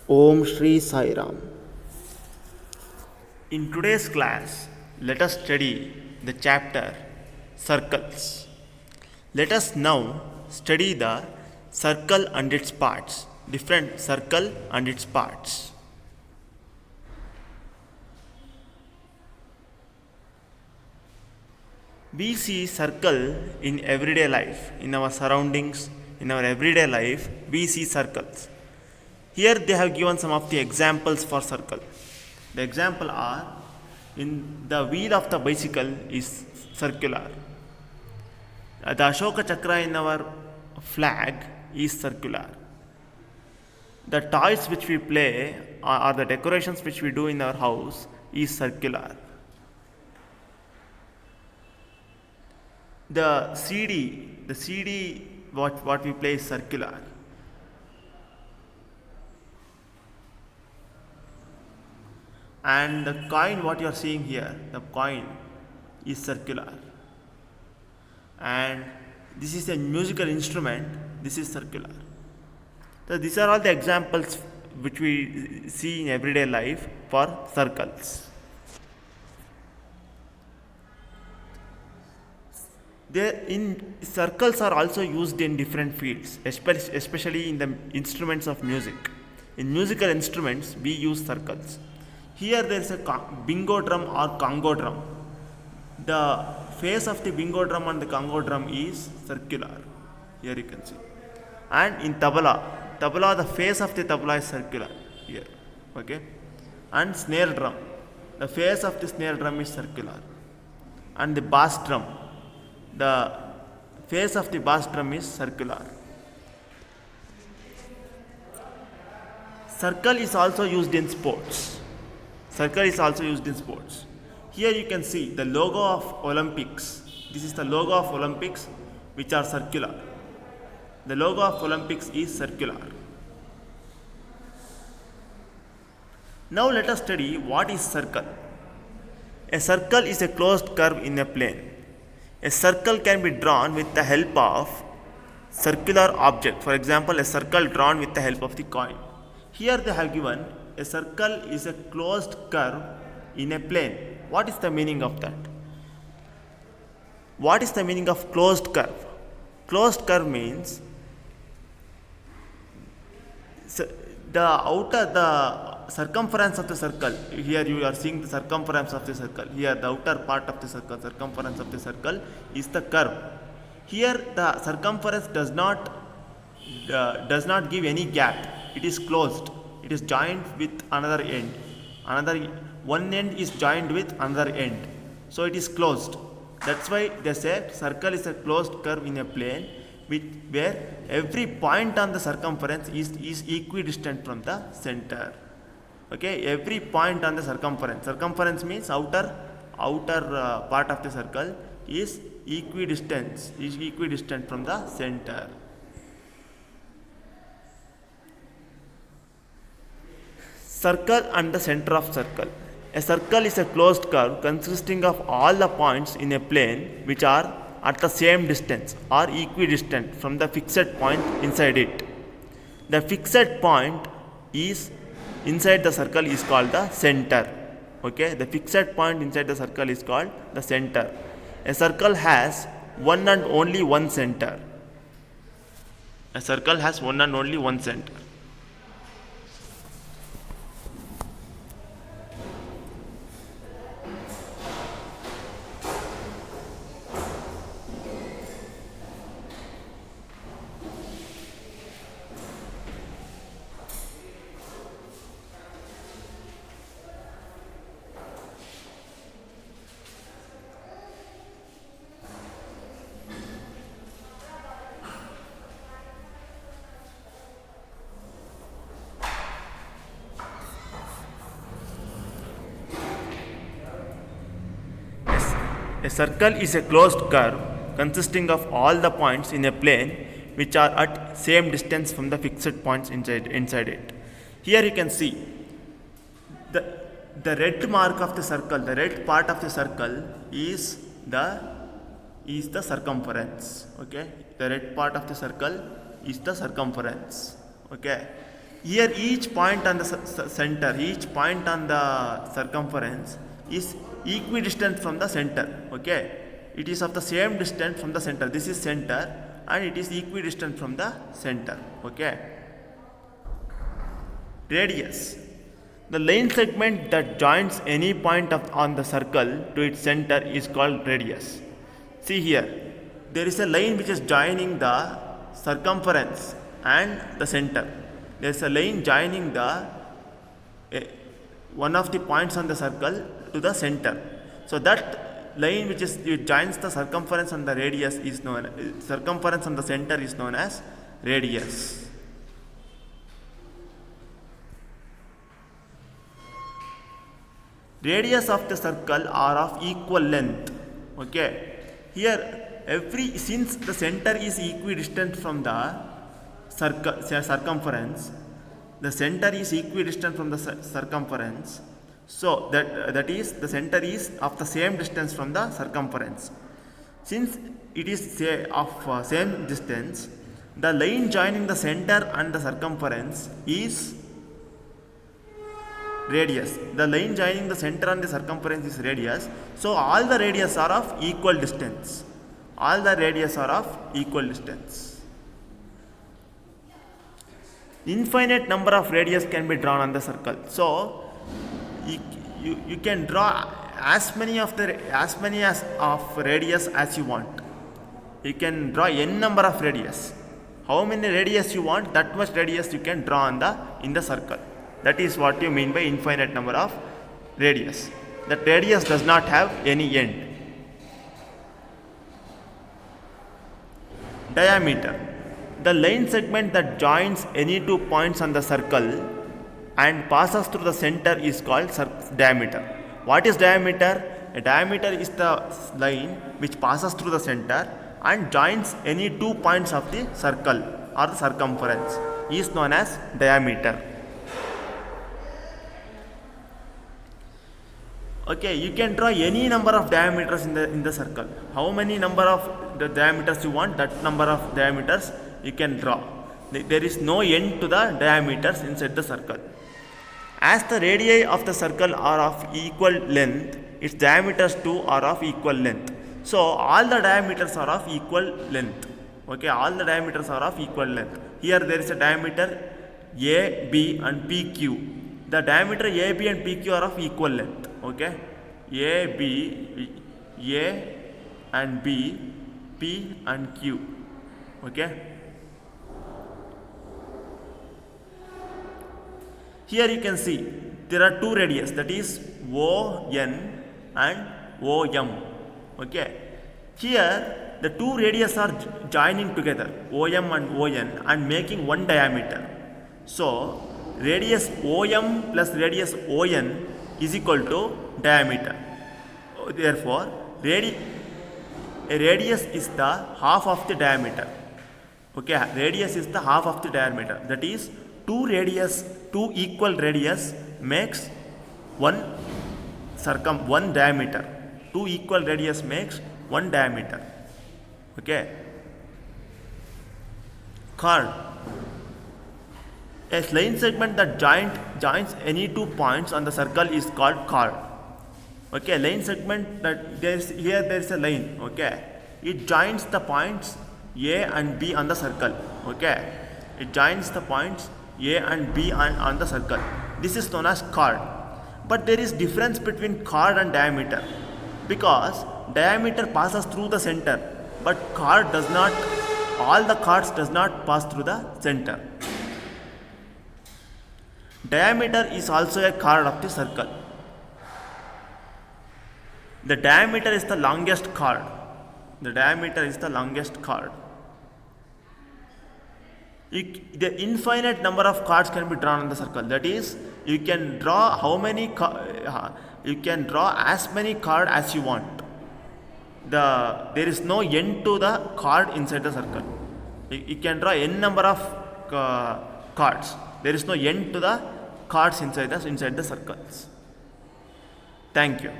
Om Shri Sai Ram. In today's class, let us study the chapter Circles. Let us now study the circle and its parts, different circle and its parts. We see circle in everyday life, in our surroundings, in our everyday life, we see circles. Here they have given some of the examples for circle. The example are in the wheel of the bicycle is circular. The Ashoka Chakra in our flag is circular. The toys which we play or the decorations which we do in our house is circular. The CD what we play is circular. And the coin what you are seeing here, the coin is circular. And this is a musical instrument, this is circular. So these are all the examples which we see in everyday life for circles. Circles are also used in different fields, especially in the instruments of music. In musical instruments, we use circles. Here there is a bingo drum or Congo drum. The face of the bingo drum and the Congo drum is circular. Here you can see. And in tabla, the face of the tabla is circular. Here, okay. And snare drum, the face of the snare drum is circular. And the bass drum, the face of the bass drum is circular. Circle is also used in sports. Circle is also used in sports. Here you can see the logo of Olympics. This is the logo of Olympics, which are circular. The logo of Olympics is circular. Now let us study what is circle. A circle is a closed curve in a plane. A circle can be drawn with the help of circular object. For example, a circle drawn with the help of the coin. Here they have given a circle is a closed curve in a plane. What is the meaning of that? What is the meaning of closed curve? Closed curve means the circumference of the circle. Here you are seeing the circumference of the circle. Here the outer part of the circle, circumference of the circle is the curve. Here the circumference does not give any gap. It is closed. It is joined with another end. One end is joined with another end. So it is closed. That's why they say circle is a closed curve in a plane where every point on the circumference is equidistant from the center. Okay, every point on the circumference. Circumference means outer part of the circle is equidistant from the center. Circle and the center of circle. A circle is a closed curve consisting of all the points in a plane which are at the same distance or equidistant from the fixed point inside it. The fixed point is inside the circle is called the center. Okay, the fixed point inside the circle is called the center. A circle has one and only one center. A circle has one and only one center. A circle is a closed curve consisting of all the points in a plane which are at same distance from the fixed points inside it. Here you can see the red mark of the circle, the red part of the circle is the circumference. Okay, the red part of the circle is the circumference. Okay, Here each point on the center, each point on the circumference is equidistant from the center. Okay, it is of the same distance from the center. This is center and it is equidistant from the center. Okay. Radius. The line segment that joins any point on the circle to its center is called radius. See here, there is a line which is joining the circumference and the center. There is a line joining the one of the points on the circle to the center. So that line it joins the circumference and the radius is known circumference and the center is known as radius. Radius of the circle are of equal length. Okay, here since the center is equidistant from the circumference, the center is equidistant from the circumference. So that is the center is of the same distance from the circumference. Since it is of same distance, the line joining the center and the circumference is radius. The line joining the center and the circumference is radius. So all the radius are of equal distance. All the radius are of equal distance. Infinite number of radius can be drawn on the circle. So you can draw as many of radius as you want. You can draw n number of radius. How many radius you want, that much radius you can draw in the circle. That is what you mean by infinite number of radius. That radius does not have any end. Diameter. The line segment that joins any two points on the circle and passes through the center is called diameter. What is diameter? A diameter is the line which passes through the center and joins any 2 points of the circle or the circumference is known as diameter. Okay, you can draw any number of diameters in the circle. How many number of the diameters you want, that number of diameters you can draw. There is no end to the diameters inside the circle. As the radii of the circle are of equal length, its diameters too are of equal length. So all the diameters are of equal length. Okay, all the diameters are of equal length. Here there is a diameter A, B and PQ. The diameter A, B and PQ are of equal length. Okay, A and B, P and Q. Okay. Here you can see there are two radius, that is ON and OM. Okay. Here the two radius are joining together, OM and ON, and making one diameter. So radius OM plus radius ON is equal to diameter. Therefore, a radius is the half of the diameter. Okay, radius is the half of the diameter. That is, two equal radius makes one diameter. Two equal radius makes one diameter. Okay. Chord. A line segment that joins any 2 points on the circle is called chord. Okay, line segment that there is a line. Okay, it joins the points A and B on the circle. Okay, it joins the points A and B on the circle. This is known as chord. But there is difference between chord and diameter, because diameter passes through the center, but chord does not. All the chords does not pass through the center. Diameter is also a chord of the circle. The diameter is the longest chord. The diameter is the longest chord. The infinite number of chords can be drawn on the circle. That is, you can draw you can draw as many chords as you want. There is no end to the chord inside the circle. You can draw n number of chords. There is no end to the chords inside the circles. Thank you.